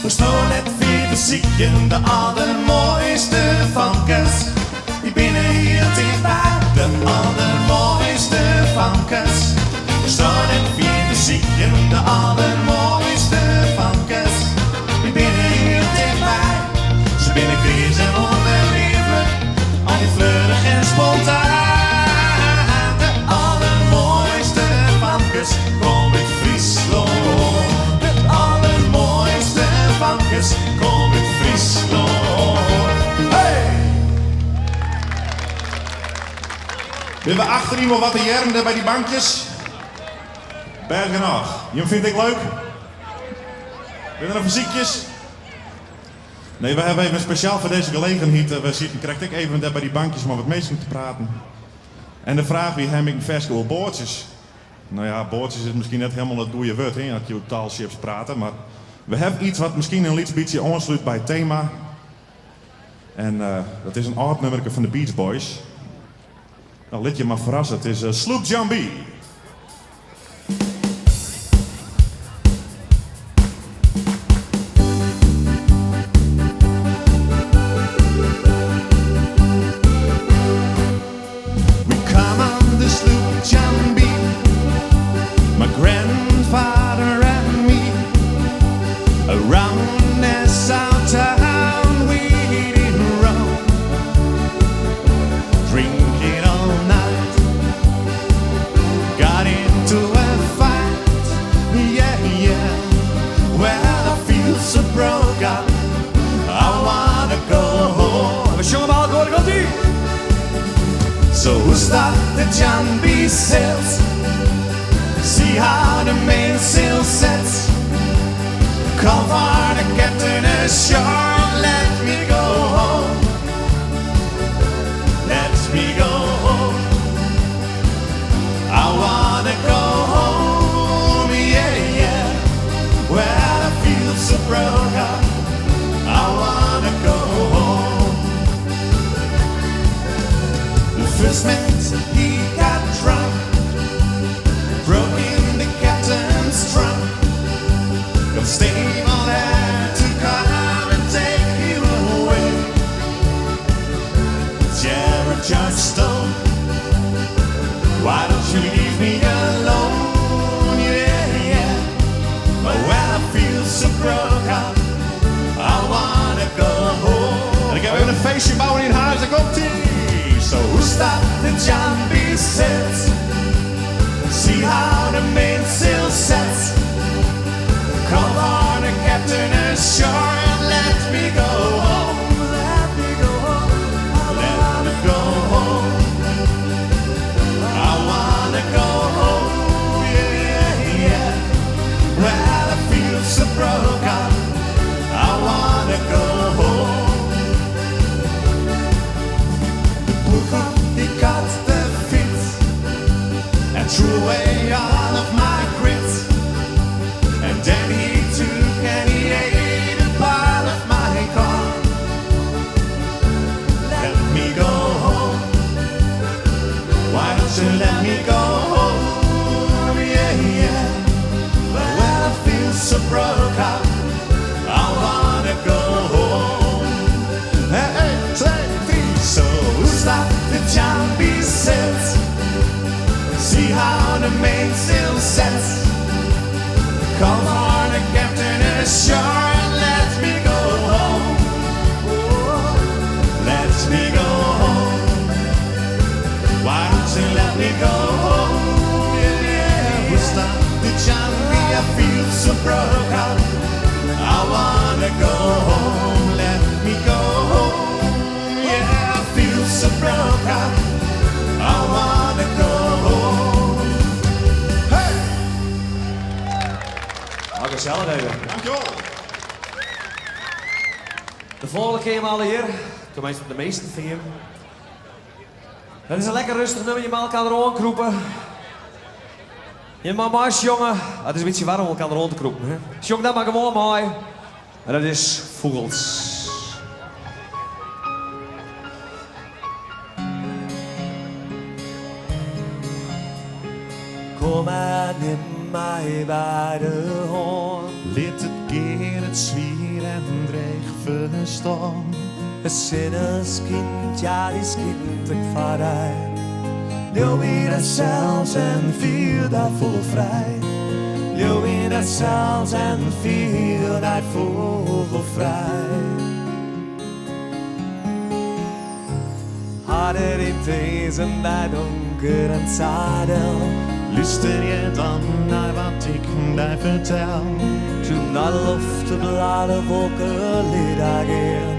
We staan net vier te zieken, de allermooiste vankers. Die binnen heel dichtbij, de allermooiste vankers. We staan net vier te zieken, de allermooiste vankers. Die binnen heel dichtbij, ze binnen gries en onbelieflijk, al die fleurig en spontaan. De allermooiste vankers komen uit Friesland. De allermooiste vankers komen uit Friesland. Hey! We hebben achterin wel wat te jaren bij die bankjes. Bergen nog. Je vindt ik leuk? Ben er nog fysiekjes? Nee, we hebben even speciaal voor deze gelegenheid. Krijg ik even daar bij die bankjes om wat mensen te praten. En de vraag wie heb ik een festival boordjes? Nou ja, boordjes is misschien net helemaal het goede woord, hè, als je over taalships praten. Maar we hebben iets wat misschien een beetje aansluit bij het thema. En dat is een oud nummerke van de Beach Boys. Nou, let je maar verrassen, het is Sloop John B. We come on the sloop John B. My grandfather and me. Around Nassau town we did roam, drinking all night. Got into a fight, yeah, yeah. Well, I feel so broke up, I wanna go home. we zongen maar door, komt ie! So who stopped the John B. sails? See how the mainsail sets. Call for the captain ashore, let me go home. Let me go home. I wanna go home, yeah, yeah. Well, I feel so broke up, I wanna go home. The first mate, he got drunk, broke in the captain's trunk. Gonna stay on there to come and take him away. Jared Johnstone, why don't you leave me alone? Yeah, yeah. But when feestje bouwen in huis, daar komt-ie. Zo, hoe staat de jumpy set? See how the mainsail sets. Come on, Captain ashore and let me go home. Let me go home. Let me go home. I wanna go home, yeah, yeah. Well, I feel so broken. I wanna go home. The book he got the fit and threw away all of my grit. And then he took and he ate a part of my corn. Let me go home. Why don't you let me go home? Yeah, yeah. Well, I feel so broken. I wanna go home. Hey, hey, 2, 3. So who's that the jumpy set? See how the mainsail sets. Come on, Captain ashore and let me go home. Oh, let me go home. Why don't you let me go home? Yeah, yeah. Who's that the jumpy? I feel so broken. I wanna go home. Let me go home. Yeah, I feel so broken. I wanna go home. Hey! Nou, gezellig even. Dankjewel. De volgende keer maar hier. Tenminste, de meeste van je. Het is een lekker rustig nummer, je mag elkaar erom kroepen. Je mag maar, jongen. Het is een beetje warm om elkaar erom te kroepen. Hè? Jong, dat maar gewoon mooi. En dat is Vogels. Kom en neem mij bij de hand. Liet het keer het zwier en dreig verstaan. Het sinneskind, ja, die is kindelijk van hij. Leeuw weer dat zelfs en viel dat vol vrij. Leeuw weer dat zelfs en viel dat vogelvrij. Harder in deze bij donker en zadel. Luister je dan naar wat ik daar vertel? Toen naar de lucht de bladen wolken liet ageren.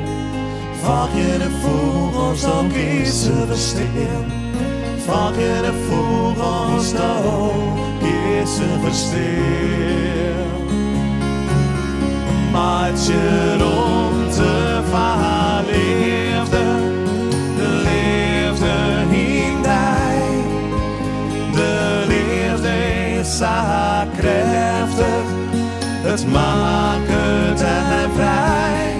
Vag je de vogels dan is ze versteen. Vag je de vogels dan is ze versteen. Maatje rond de verleefde, de liefde in die. De liefde is zo krachtig, het maakt het en vrij.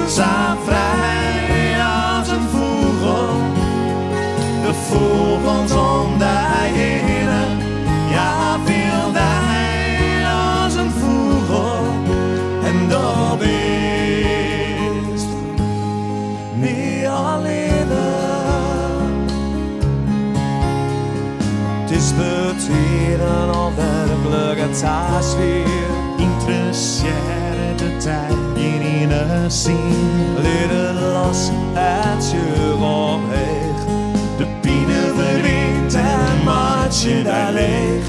Zo vrij als een vogel, de vogels om die heen. Ja, veel die als een vogel en dat is niet alleen. Het is betweren of het geluk het haast weer. Interesseer de tijd in een zien. Leer het los uit je omheen. De pienen verdwijnt en maakt je daar leeg.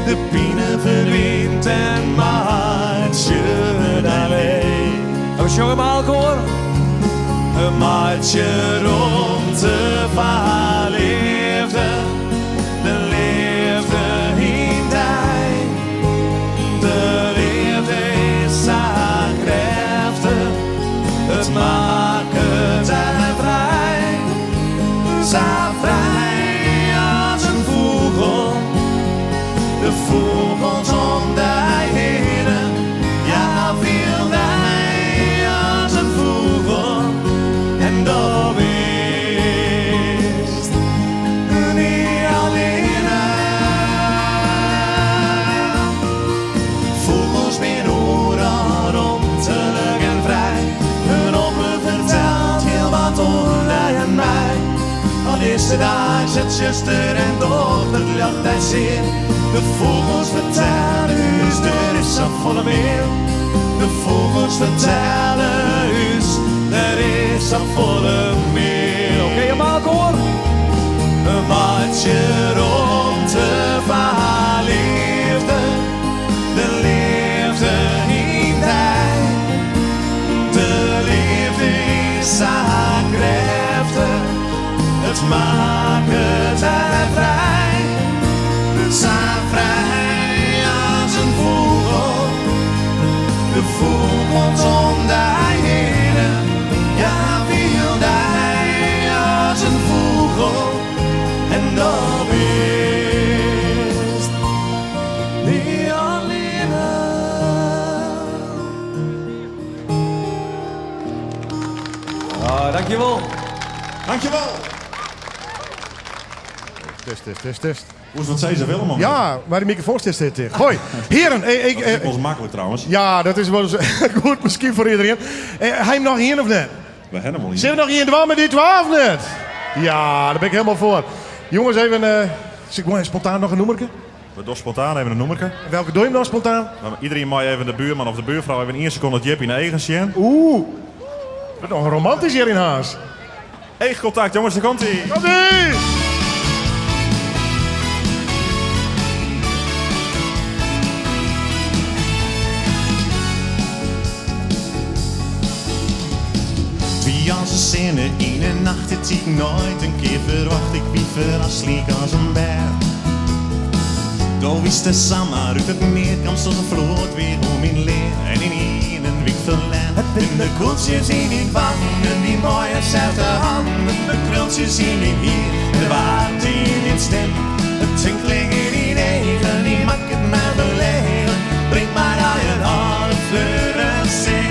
De pienen verdwijnt en maakt je daar leeg. En we zongen maar al hoor. Een maatje rond de verleefde, de liefde in die. De liefde is zo krachtig, het maakt het en vrij. Zo vrij als een vogel, de vogels om die heen. Ja, veel die als een vogel en dat wist niet alleen. Vogels met oren omtelijk en vrij. Hun open vertelt heel wat over en mij. Al is het daar zet zuster en dochter lacht hij zeer. De vogels vertellen us, er is zo volle meer. De vogels vertellen us, er is al volle meer. Oké, allemaal koor. Een maatje rond te verliefde, de liefde in mij. De liefde is haar krachten, het maakt het er vrij. Het zijn vrij als een vogel, de vogel zonder heren. Ja, wil hij als een vogel. En dat is niet alleen. Ah, dankjewel. Dankjewel. Test. Hoe is wat zei ze Willem? Ja, maar de microfoon staat tegen. Hoi, heren. Dat is ons makkelijk trouwens. Ja, dat is wel eens goed misschien voor iedereen. Hij nog hier of net? We hebben hem al hier. Zijn we nog hier in de war met die 12 net? Ja, daar ben ik helemaal voor. Jongens, even spontaan nog een noemerke. We doen spontaan even een noemerke. Welke doe je hem dan spontaan? Iedereen mag even de buurman of de buurvrouw even in 1 seconde het jip in de eigen zien. Oeh, wat nog romantisch hier in huis. Eegcontact jongens, daar komt-ie. Komt-ie! Wie als een zinnen in een nacht, het zie ik nooit een keer verwacht. Ik wie verrast liek als een berg. Daar wist de Samar uit het meer, kwam zoals een vloot weer om in leer. En in een week verlend, in de koeltjes in die wangen, die mooie zette handen, de krultjes in die hier, en de waard in die stem. Het twinkling in die regen, die maakt het mij belegen, brengt mij naar je alle fleuren zin.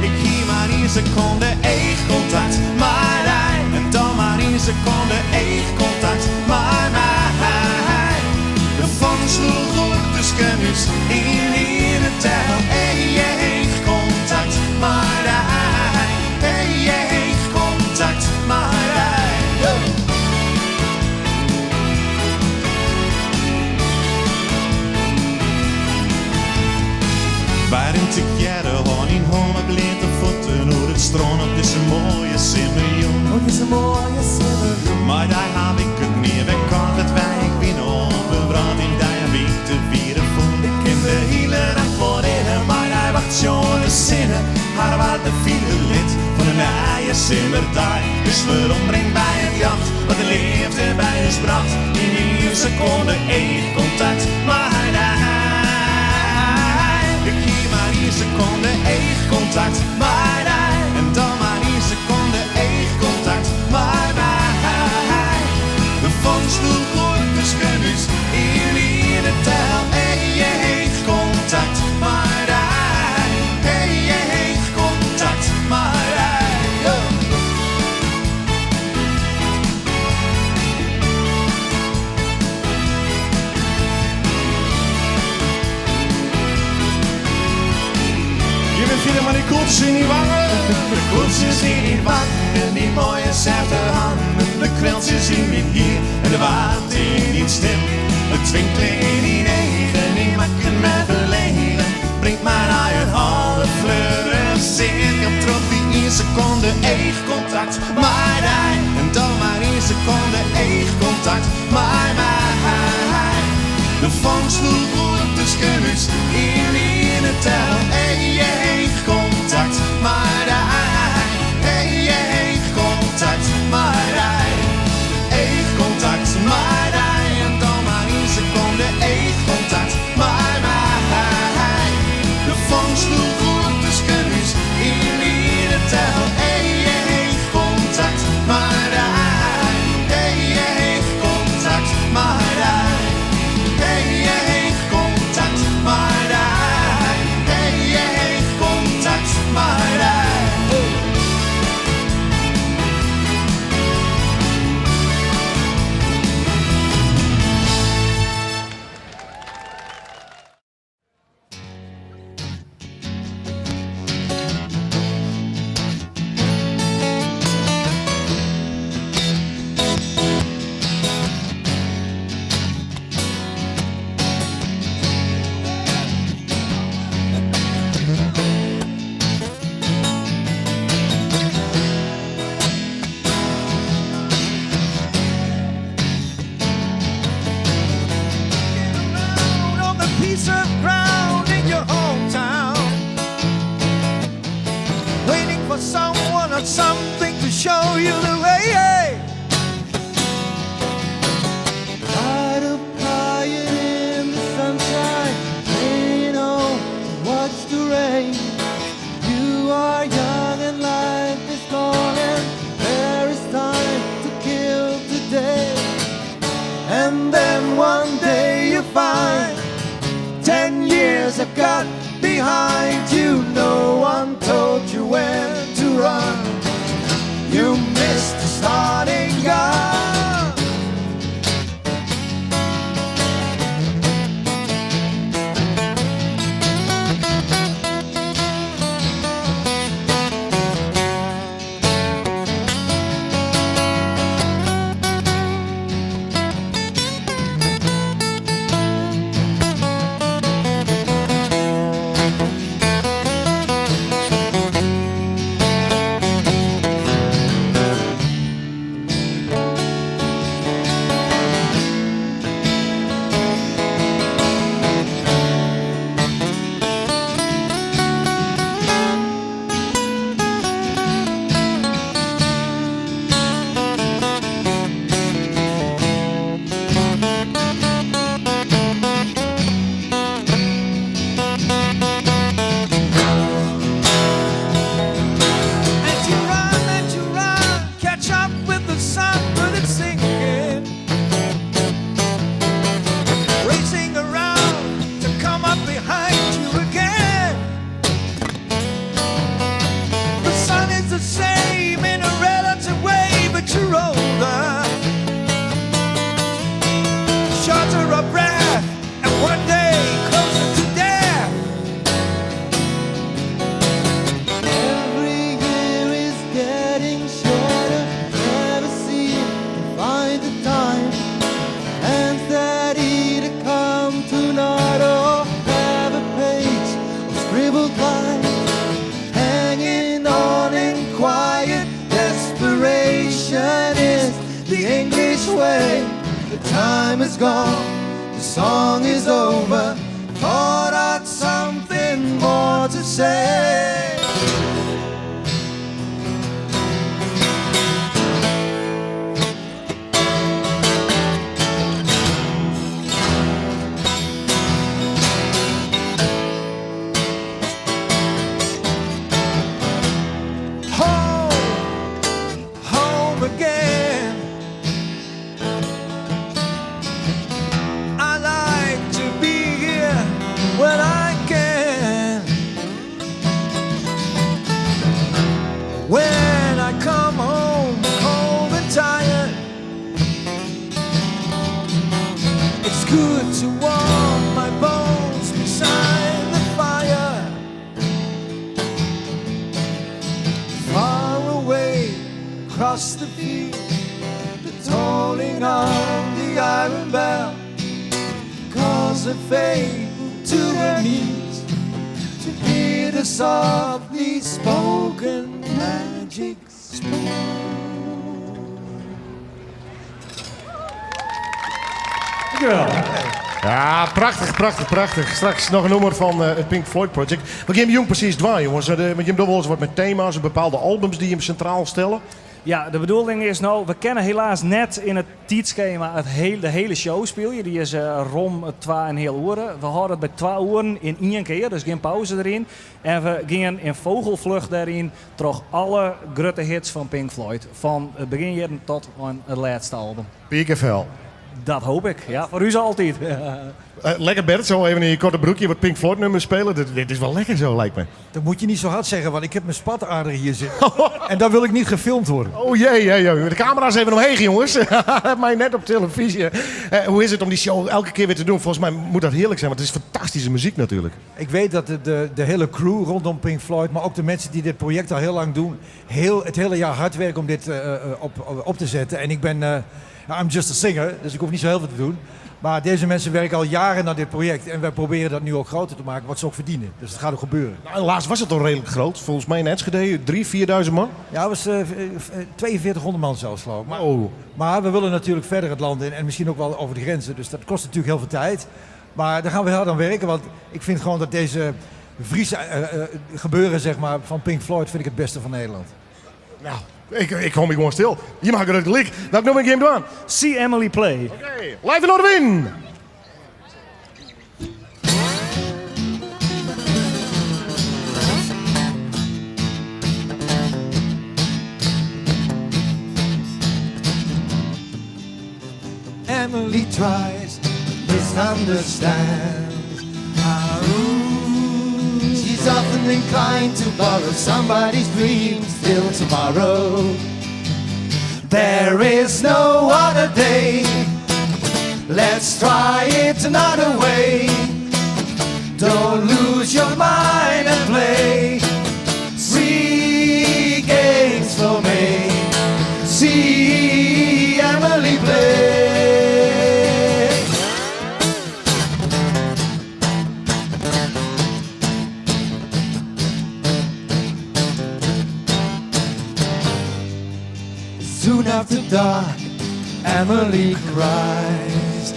Ik hier maar 1 seconde eegcontact, maar hij, en dan maar 1 seconde eegcontact, maar mij. De vangst sloeg op de skennus in de tel. Eegcontact, maar hij. Eegcontact, maar hij. Waarin te jaren gewoon in holle blinde voeten over het stroom op deze mooie simmejoen. Oh, deze mooie simmejoen. Maar daar heb ik het meer, we kan het wijk binnen op een brand in daar week te vieren voel. Ik ken de hele nacht voor innen, maar hij wacht zo'n zinnen. Haar wat de file lid van een eigen simmerdag. Dus waarom brengt bij het jacht, wat de liefde bij ons bracht. In 1 seconde eegcontact, maar hij. Ik hier maar 1 seconde eegcontact, maar hij. En dan maar 1 seconde eegcontact, maar hij. De vangst sloeg op de skennus in de tel. Eegcontact, maar hij. Eegcontact, maar hij. Je bent vinden maar die koeltjes in die wangen. De koeltjes in die wangen, die mooie zerte handen. De krultjes in die hier en de waard in die stem. Het twinkelen in die regen, die maakt het mij belegen. Brengt mij naar je alle fleuren zin. Ik heb terug die 1 seconde eegcontact, maar hij. En dan maar 1 seconde eegcontact, maar hij. De vangst sloeg op de skennus in de tel. Eegcontact, maar hij. Eegcontact, maar hij. Eegcontact, maar hij. En dan maar 1 seconde eegcontact, maar hij. De vangst sloeg op de skennus in de tel. Eegcontact. away. Ride up high in the sunshine, staying home to watch the rain. You are young and life is gone, and there is time to kill today. And then one day you find 10 years have got behind you. No one told you when to run. You missed the starting gun. Time is gone, the song is over. Thought I'd something more to say. Home again. When I can, when I come home cold and tired, it's good to warm my bones beside the fire. Far away across the field, the tolling of the iron bell calls her fate to her knees to hear the softly spoken magic spell. Dankjewel. Ja, prachtig, prachtig, prachtig. Straks nog een nummer van het Pink Floyd Project. Wat je jong precies doen, jongens? Want je hebt wel eens wat met thema's, bepaalde albums die je hem centraal stellen. Ja, de bedoeling is nou, we kennen helaas net in het tijdschema de hele show spelen. Die is rond 2,5 uur. We houden het bij 2 uur in één keer, dus geen pauze erin. En we gingen in vogelvlucht daarin toch alle grote hits van Pink Floyd. Van het begin tot aan het laatste album. Piekenvel. Dat hoop ik, ja, voor u zo altijd. Lekker Bert, zo even in je korte broekje wat Pink Floyd nummers spelen. Dit is wel lekker zo, lijkt me. Dat moet je niet zo hard zeggen, want ik heb mijn spatader hier zitten. En dan wil ik niet gefilmd worden. Oh jee. De camera's even omheen, jongens. Mij net op televisie. Hoe is het om die show elke keer weer te doen? Volgens mij moet dat heerlijk zijn, want het is fantastische muziek natuurlijk. Ik weet dat de hele crew rondom Pink Floyd, maar ook de mensen die dit project al heel lang doen, het hele jaar hard werken om dit op te zetten. En ik ben... I'm just a singer, dus ik hoef niet zo heel veel te doen. Maar deze mensen werken al jaren naar dit project. En wij proberen dat nu ook groter te maken, wat ze ook verdienen. Dus het gaat ook gebeuren. Nou, laatst was het al redelijk groot. Volgens mij in Enschede 3.000-4.000 man. Ja, het was 4200 man zelfs, geloof ik. Maar we willen natuurlijk verder het land in. En misschien ook wel over de grenzen. Dus dat kost natuurlijk heel veel tijd. Maar daar gaan we hard aan werken. Want ik vind gewoon dat deze Friese gebeuren zeg maar, van Pink Floyd vind ik het beste van Nederland. Nou, Ik hou me gewoon stil. Je mag het gelijk. Welk nummer game doen? See Emily Play. Oké, live in Noordwin. Emily tries, misunderstands. She's often inclined to borrow somebody's dreams till tomorrow. There is no other day. Let's try it another way. Don't lose your mind and play. 3 games for me. See Emily play. Soon after dark, Emily cries.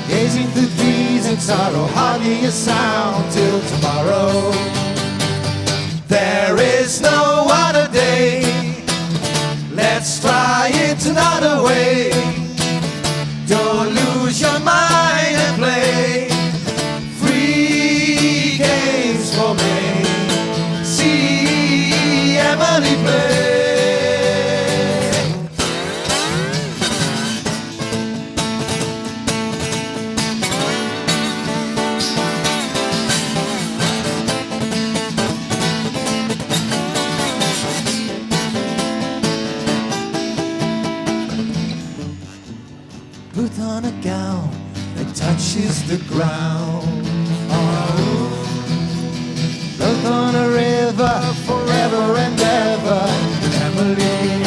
Gazing through trees in sorrow, hardly a sound till tomorrow. There is no other day. Let's try it another way. Don't lose your mind and play. 3 games for me. See Emily play. Put on a gown that touches the ground. Float on a river forever and ever, Emily.